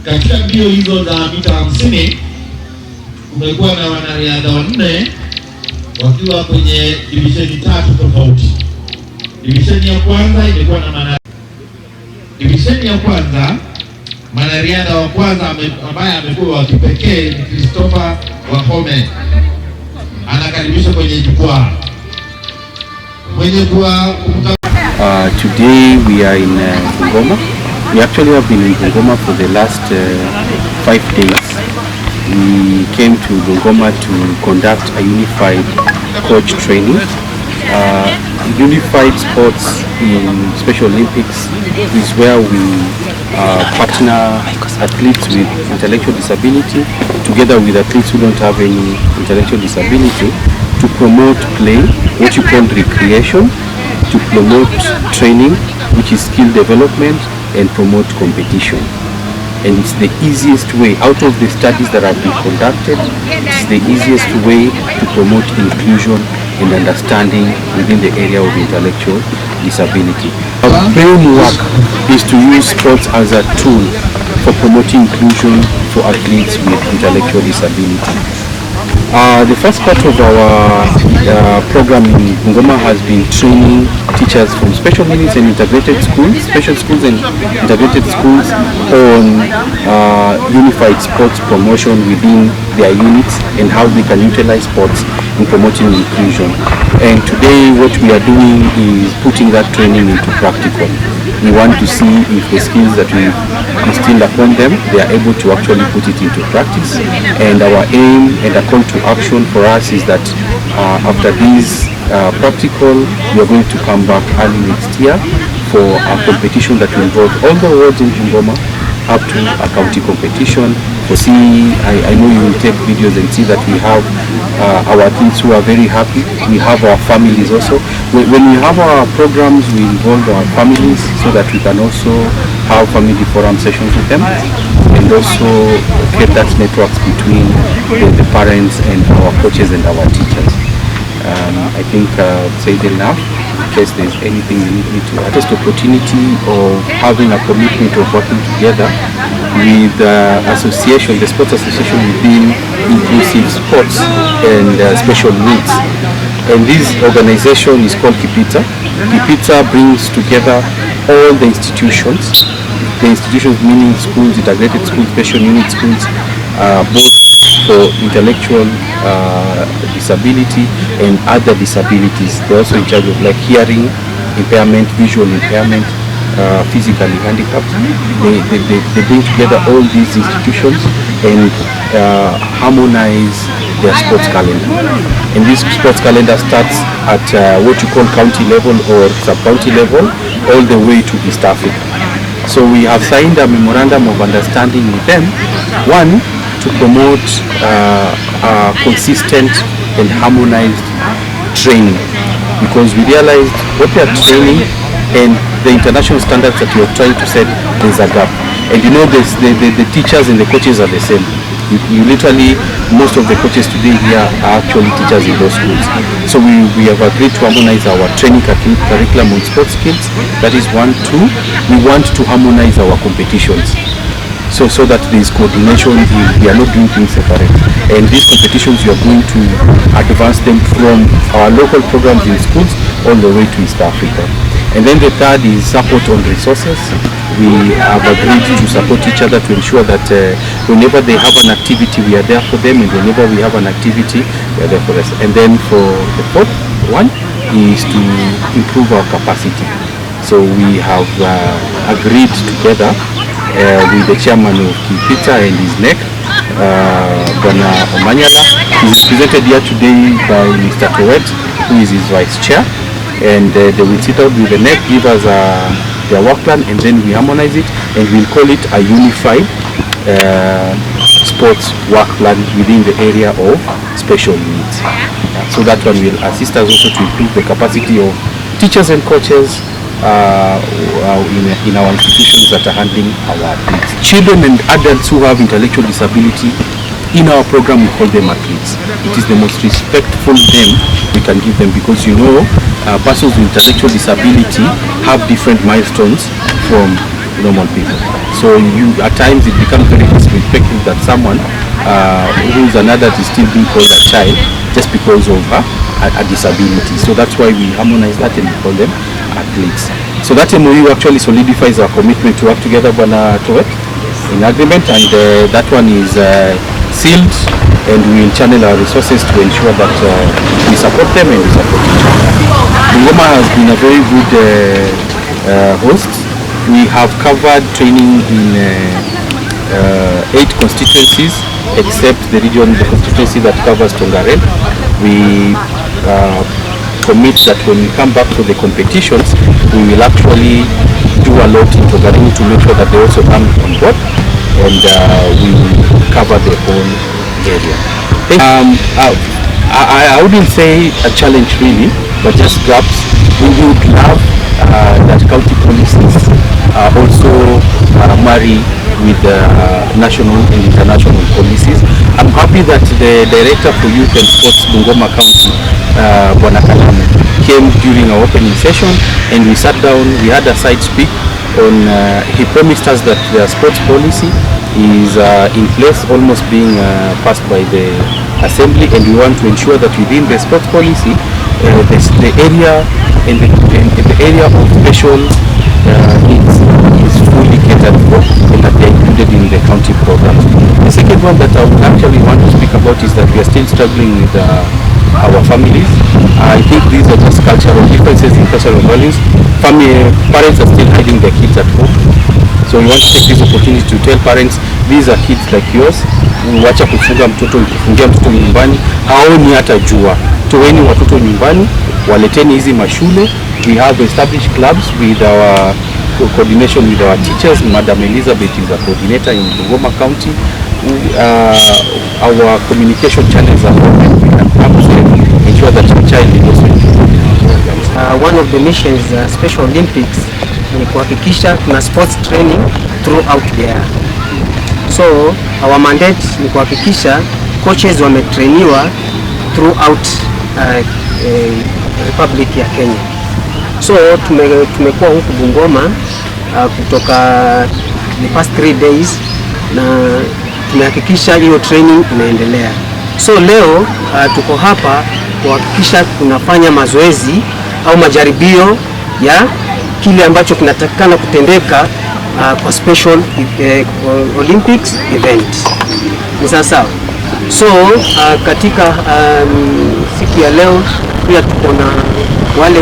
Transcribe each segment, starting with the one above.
Katika mbio hizo za mita 50 kumekuwa na wanariadha wanne wakiwa kwenye divisheni 3 tofauti. Divisheni ya kwanza ilikuwa na mwanariadha wa kwanza ambaye amekuwa wa kipekee ni Christopher Wahome. Anakaribishwa kwenye jukwaa. Today we are in Bungoma. We actually have been in Bungoma for the last 5 days. We came to Bungoma to conduct a unified coach training. Unified sports in Special Olympics is where we partner athletes with intellectual disability together with athletes who don't have any intellectual disability to promote play, what you call recreation, to promote training, which is skill development, and promote competition. And it's the easiest way, out of the studies that have been conducted, it's the easiest way to promote inclusion and understanding within the area of intellectual disability. Our framework is to use sports as a tool for promoting inclusion for athletes with intellectual disability. The first part of our program in Bungoma has been training teachers from special needs and integrated schools, special schools and integrated schools on unified sports promotion within their units and how they can utilize sports in promoting inclusion. And today what we are doing is putting that training into practical. We want to see if the skills that we instilled upon them, they are able to actually put it into practice. And our aim and a call to action for us is that after this practical, we are going to come back early next year for a competition that will involve all the wards in Bungoma up to a county competition. I know you will take videos and see that we have our athletes who are very happy. We have our families also. When we have our programs, we involve our families so that we can also have family forum sessions with them and also get that networks between the parents and our coaches and our teachers. I think I've said enough. In case there's anything you need me to, just opportunity of having a commitment of working together with the association, the sports association within inclusive sports and special needs. And this organization is called Kupata. Kupata brings together all the institutions meaning schools, integrated schools, special needs schools, both for intellectual disability and other disabilities. They're also in charge of like hearing impairment, visual impairment, physically handicapped. They bring together all these institutions and harmonize their sports calendar. And this sports calendar starts at what you call county level or sub-county level all the way to East Africa. So we have signed a memorandum of understanding with them, one, to promote consistent and harmonized training, because we realized what we are training and the international standards that we are trying to set, there's a gap. And you know, the teachers and the coaches are the same. You literally, most of the coaches today here are actually teachers in those schools. So we have agreed to harmonize our training curriculum on sports skills. That is 1. 2, we want to harmonize our competitions. So that there is coordination, we are not doing things separate. And these competitions, we are going to advance them from our local programs in schools all the way to East Africa. And then the third is support on resources. We have agreed to support each other to ensure that whenever they have an activity, we are there for them, and whenever we have an activity, we are there for us. And then for the fourth one is to improve our capacity. So we have agreed together with the chairman of Kupata and his NEC, Bwana Omanyala. He is presented here today by Mr. Towet, who is his vice chair. And they will sit out with the NEC, give us their work plan, and then we harmonize it, and we'll call it a unified sports work plan within the area of special needs. So that one will assist us also to improve the capacity of teachers and coaches in our institutions that are handling our athletes. Children and adults who have intellectual disability, in our program we call them athletes. It is the most respectful name we can give them, because persons with intellectual disability have different milestones from normal people. So at times it becomes very disrespectful that someone who is an adult is still being called a child just because of a disability. So that's why we harmonize that and we call them athletes. So that MOU actually solidifies our commitment to work together in agreement, and that one is sealed, and we will channel our resources to ensure that we support them and we support each other. Bungoma has been a very good host. We have covered training in 8 constituencies, except the constituency that covers Tongaren. We commit that when we come back to the competitions, we will actually do a lot in Tongaren to make sure that they also come on board, and we will cover the whole area. I wouldn't say a challenge really, but just gaps. We would love that county policies also marry with national and international policies. I'm happy that the Director for Youth and Sports Bungoma County, Bwana Kalamu, came during our opening session, and we sat down, we had a side speak on, he promised us that the sports policy is in place, almost being passed by the Assembly, and we want to ensure that within the sports policy, the area and the area of special needs is fully catered for, and that they are included in the county program. The second one that I would actually want to speak about is that we are still struggling with our families. I think these are just cultural differences in cultural values. Parents are still hiding their kids at home. So we want to take this opportunity to tell parents, these are kids like yours. Wacha kufungia mtoto nyumbani, haoni hata jua. Toweni watoto nyumbani, waleteni hizi mashule. We have established clubs with our coordination with our teachers. Madam Elizabeth is a coordinator in Bungoma County. Our communication channels are open. We can absolutely ensure that the child is also included. One of the missions Special Olympics ni kuhakikisha tuna sports training throughout the year. So our mandate ni kuhakikisha coaches wametrainiwa throughout Republic ya Kenya. So tumekuwa huku Bungoma kutoka the past 3 days, na tumehakikisha hiyo training inaendelea. So leo tuko hapa kuhakikisha tunafanya mazoezi au majaribio ya kile ambacho kinatakikana kutendeka kwa Special Olympics event. Ni sawa. So katika siku ya leo pia tuko na wale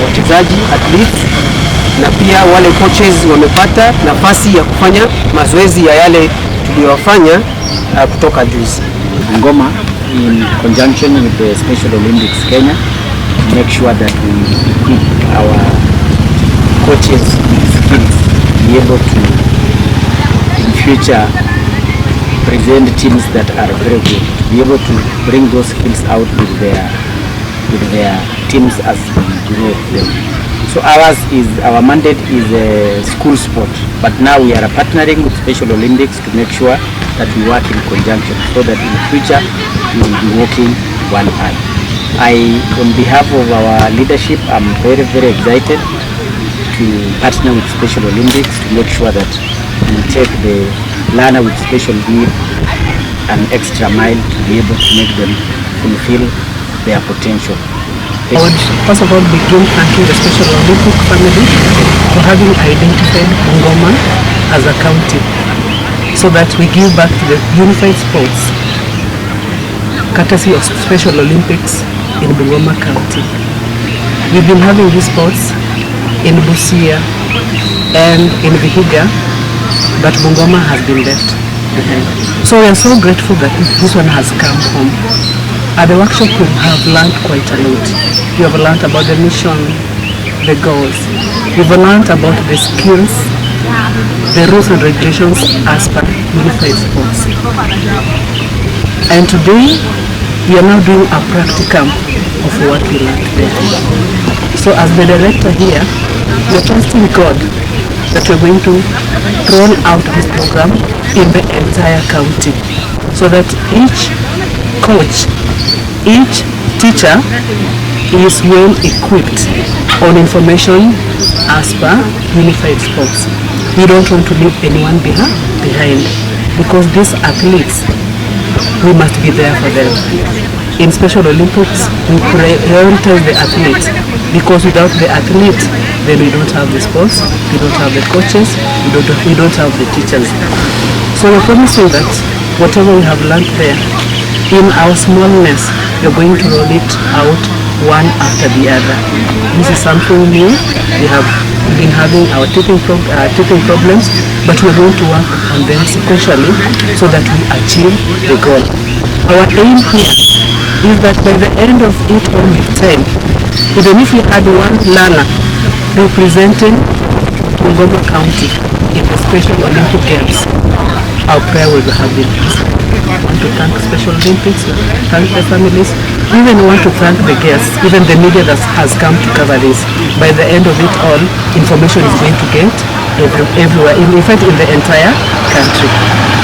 wachezaji athletes, na pia wale coaches wamepata nafasi ya kufanya mazoezi ya yale tuliyofanya kutoka juzi. Bungoma, in conjunction with the Special Olympics Kenya, to make sure that we equip our coaches with skills to be able to in future present teams that are very good, to be able to bring those skills out with their teams as we grow them. So our mandate is a school sport, but now we are partnering with Special Olympics to make sure that we work in conjunction, so that in the future we will be working one eye. On behalf of our leadership, I'm very, very excited to partner with Special Olympics to make sure that we take the learner with special need an extra mile to be able to make them fulfill their potential. I would first of all begin thanking the Special Olympic family for having identified Bungoma as a county, so that we give back to the unified sports courtesy of Special Olympics in Bungoma County. We've been having these sports in Busia and in Vihiga, but Bungoma has been left behind. So we are so grateful that this one has come home. At the workshop we have learned quite a lot. We have learned about the mission, the goals. We've learned about the skills the rules and regulations as per unified sports. And today, we are now doing a practicum of what we learned there. So as the director here, we are trusting God that we're going to roll out this program in the entire county, so that each coach, each teacher is well equipped on information as per unified sports. We don't want to leave anyone behind, because these athletes, we must be there for them. In Special Olympics, we prioritize the athlete, because without the athlete, then we don't have the sports, we don't have the coaches, we don't have the teachers. So we're promising that whatever we have learned there, in our smallness, we're going to roll it out one after the other. This is something new. We have been having our teething problems, but we're going to work on them sequentially so that we achieve the goal. Our aim here is that by the end of it all with 10, even if we had one learner representing Bungoma County in the Special Olympic Games, our prayer will have been answered. I want to thank Special Olympics, thank the families, we even want to thank the guests, even the media that has come to cover this. By the end of it all, information is going to get everywhere, in fact in the entire country.